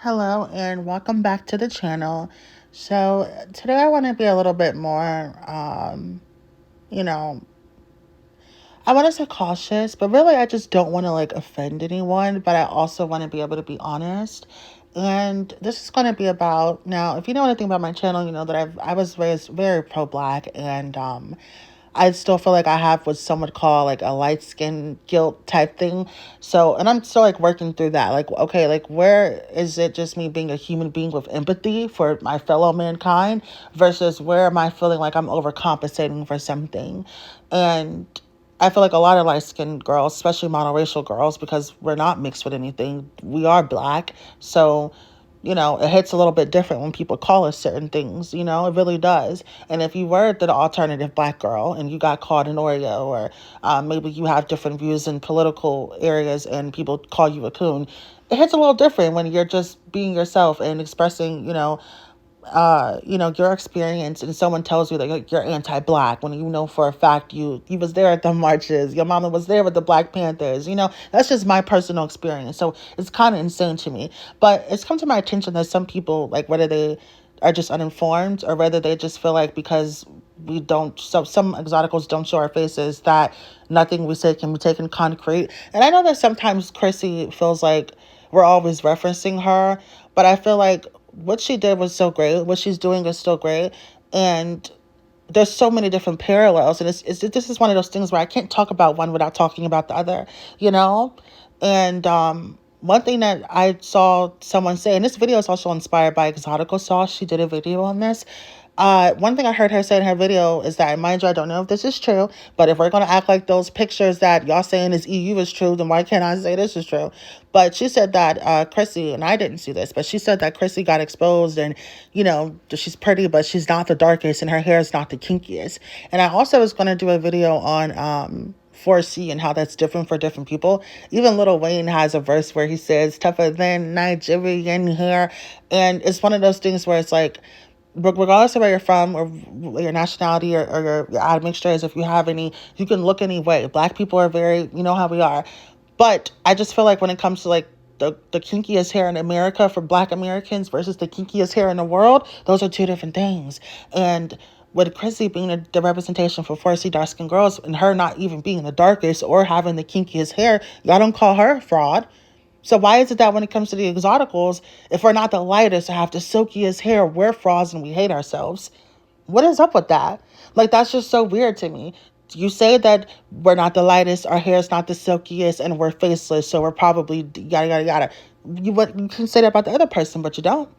Hello and welcome back to the channel. So today I want to be a little bit more, you know, I want to say cautious, but really I just don't want to like offend anyone, but I also want to be able to be honest. And this is going to be about now, if you know anything about my channel, you know that I was raised very pro-black and I still feel like I have what some would call like a light skin guilt type thing. So, and I'm still like working through that. Like, okay, like where is it just me being a human being with empathy for my fellow mankind versus where am I feeling like I'm overcompensating for something? And I feel like a lot of light skinned girls, especially monoracial girls, because we're not mixed with anything, we are black. So, it hits a little bit different when people call us certain things, it really does. And if you were the alternative black girl and you got called an Oreo, or maybe you have different views in political areas and people call you a coon, it hits a little different when you're just being yourself and expressing, your experience, and someone tells you that you're anti-black when you know for a fact you was there at the marches, your mama was there with the Black Panthers. That's just my personal experience. So it's kind of insane to me. But it's come to my attention that some people, like, whether they are just uninformed or whether they just feel like because we don't, so some exoticals don't show our faces, that nothing we say can be taken concrete. And I know that sometimes Chrissy feels like we're always referencing her, but I feel like what she did was so great. What she's doing is still great. And there's so many different parallels. And this is one of those things where I can't talk about one without talking about the other, you know? And one thing that I saw someone say, and this video is also inspired by Exotical Sauce. She did a video on this. One thing I heard her say in her video is that, mind you, I don't know if this is true, but if we're going to act like those pictures that y'all saying is EU is true, then why can't I say this is true? But she said that Chrissy, and I didn't see this, but she said that Chrissy got exposed and, she's pretty, but she's not the darkest and her hair is not the kinkiest. And I also was going to do a video on 4C and how that's different for different people. Even Lil Wayne has a verse where he says, tougher than Nigerian hair. And it's one of those things where it's like, regardless of where you're from or your nationality or your admixtures, if you have any, you can look any way. Black people are very, you know how we are. But I just feel like when it comes to like the kinkiest hair in America for Black Americans versus the kinkiest hair in the world, those are two different things. And with Chrissy being the representation for 4C dark-skinned girls and her not even being the darkest or having the kinkiest hair, y'all don't call her a fraud. So why is it that when it comes to the exoticals, if we're not the lightest or have the silkiest hair, we're frauds and we hate ourselves? What is up with that? Like, that's just so weird to me. You say that we're not the lightest, our hair is not the silkiest, and we're faceless, so we're probably yada, yada, yada. You can say that about the other person, but you don't.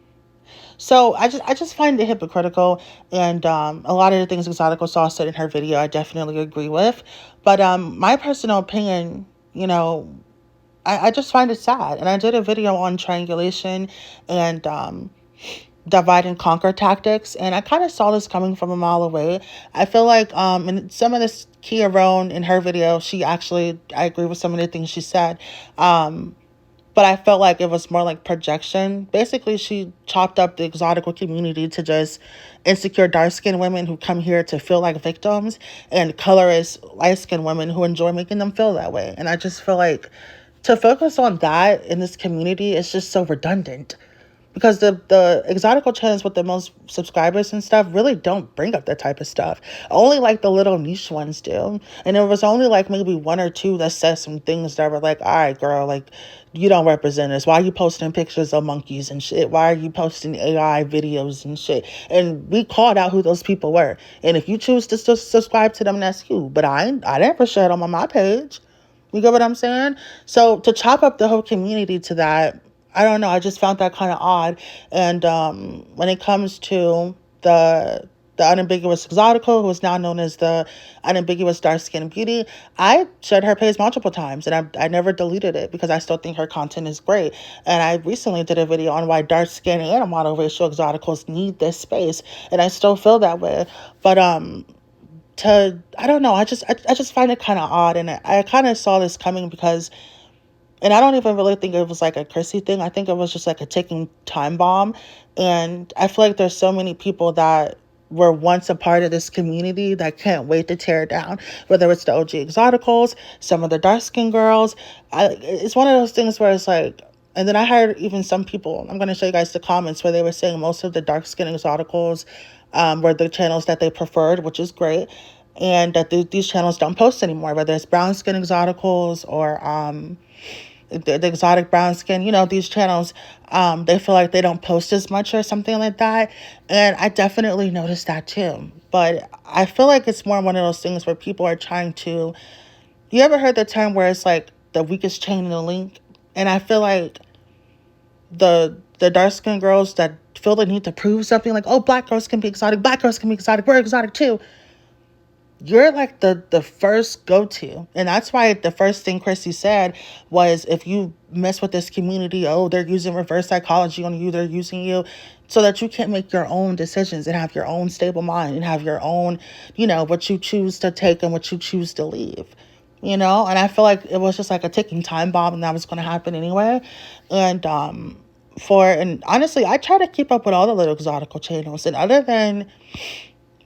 So I just find it hypocritical, and a lot of the things Exotical Sauce said in her video, I definitely agree with. But my personal opinion, I just find it sad. And I did a video on triangulation and divide and conquer tactics. And I kind of saw this coming from a mile away. I feel like in some of this Kia Roan in her video, I agree with some of the things she said. But I felt like it was more like projection. Basically, she chopped up the exotical community to just insecure dark-skinned women who come here to feel like victims and colorist light-skinned women who enjoy making them feel that way. And I just feel like to focus on that in this community is just so redundant, because the exotical channels with the most subscribers and stuff really don't bring up that type of stuff. Only like the little niche ones do. And there was only like maybe one or two that said some things that were like, all right, girl, like, you don't represent us. Why are you posting pictures of monkeys and shit? Why are you posting AI videos and shit? And we called out who those people were. And if you choose to still subscribe to them, that's you. But I never shared them on my page. You get what I'm saying? So to chop up the whole community to that, I don't know. I just found that kind of odd. And when it comes to the unambiguous exotical, who is now known as the unambiguous dark skin beauty, I shared her page multiple times, and I never deleted it because I still think her content is great. And I recently did a video on why dark skin and monoracial exoticals need this space, and I still feel that way. But I don't know. I just find it kind of odd, and I kind of saw this coming because. And I don't even really think it was like a Chrissy thing. I think it was just like a ticking time bomb. And I feel like there's so many people that were once a part of this community that can't wait to tear it down. Whether it's the OG Exoticals, some of the dark skinned girls. It's one of those things where it's like, And then I heard even some people, I'm going to show you guys the comments where they were saying most of the dark skin exoticals were the channels that they preferred, which is great. And that these channels don't post anymore, whether it's brown skin exoticals or the exotic brown skin, these channels, they feel like they don't post as much or something like that. And I definitely noticed that too. But I feel like it's more one of those things where people are trying to, you ever heard the term where it's like the weakest chain in the link? And I feel like the dark skinned girls that feel the need to prove something like, oh, black girls can be exotic, black girls can be exotic, we're exotic too. You're like the first go-to. And that's why the first thing Chrissy said was, if you mess with this community, oh, they're using reverse psychology on you, they're using you so that you can't make your own decisions and have your own stable mind and have your own, what you choose to take and what you choose to leave. And I feel like it was just like a ticking time bomb, and that was going to happen anyway. And honestly, I try to keep up with all the little exotical channels, and other than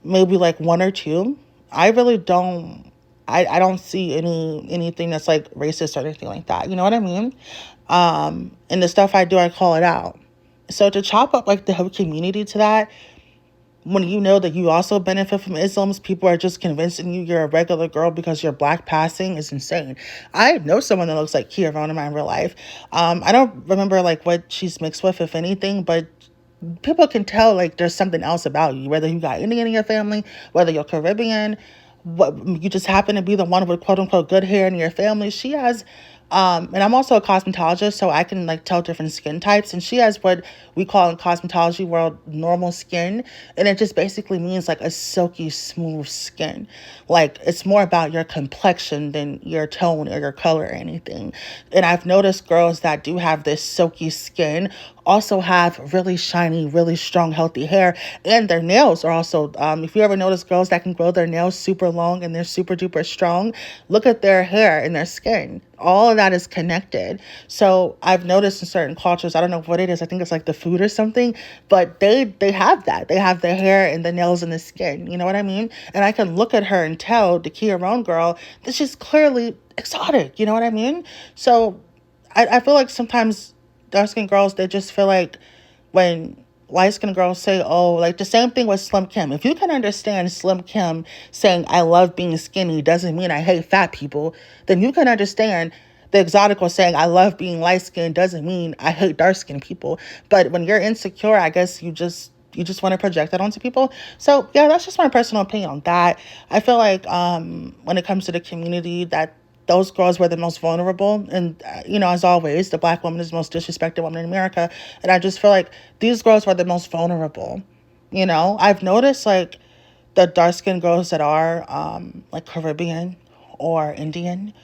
maybe like one or two, I really don't, I don't see anything that's like racist or anything like that. You know what I mean? And the stuff I do, I call it out. So to chop up like the whole community to that, when you know that you also benefit from Islam's, people are just convincing you're a regular girl because you're black passing, is insane. I know someone that looks like Kia Ronema in real life. I don't remember like what she's mixed with, if anything, but people can tell like there's something else about you, whether you got Indian in your family, whether you're Caribbean, what you just happen to be the one with quote unquote good hair in your family. She has and I'm also a cosmetologist, so I can like tell different skin types, and she has what we call in cosmetology world normal skin, and it just basically means like a silky smooth skin. Like it's more about your complexion than your tone or your color or anything. And I've noticed girls that do have this silky skin also have really shiny, really strong, healthy hair. And their nails are also, if you ever notice girls that can grow their nails super long and they're super duper strong, look at their hair and their skin. All of that is connected. So I've noticed in certain cultures, I don't know what it is, I think it's like the food or something, but they have that. They have the hair and the nails and the skin. You know what I mean? And I can look at her and tell, the Kia Roan girl, that she's clearly exotic. You know what I mean? So I feel like sometimes dark skinned girls, they just feel like when light skinned girls say, oh, like the same thing with Slim Kim. If you can understand Slim Kim saying, I love being skinny doesn't mean I hate fat people, then you can understand the Exotical saying, I love being light skinned doesn't mean I hate dark skinned people. But when you're insecure, I guess you just want to project that onto people. So yeah, that's just my personal opinion on that. I feel like when it comes to the community, that those girls were the most vulnerable. And, as always, the black woman is the most disrespected woman in America. And I just feel like these girls were the most vulnerable. I've noticed like the dark skinned girls that are like Caribbean or Indian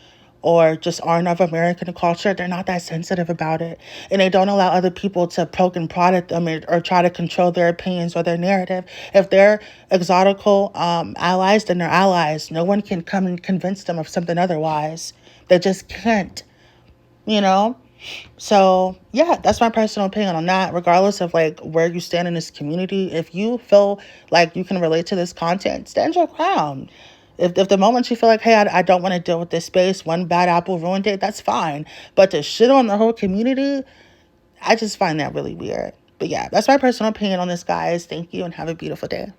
or just aren't of American culture, they're not that sensitive about it. And they don't allow other people to poke and prod at them or try to control their opinions or their narrative. If they're exotical allies, then they're allies. No one can come and convince them of something otherwise. They just can't, you know? So yeah, that's my personal opinion on that. Regardless of like where you stand in this community, if you feel like you can relate to this content, stand your ground. If the moment you feel like, hey, I don't want to deal with this space, one bad apple ruined it, that's fine. But to shit on the whole community, I just find that really weird. But yeah, that's my personal opinion on this, guys. Thank you and have a beautiful day.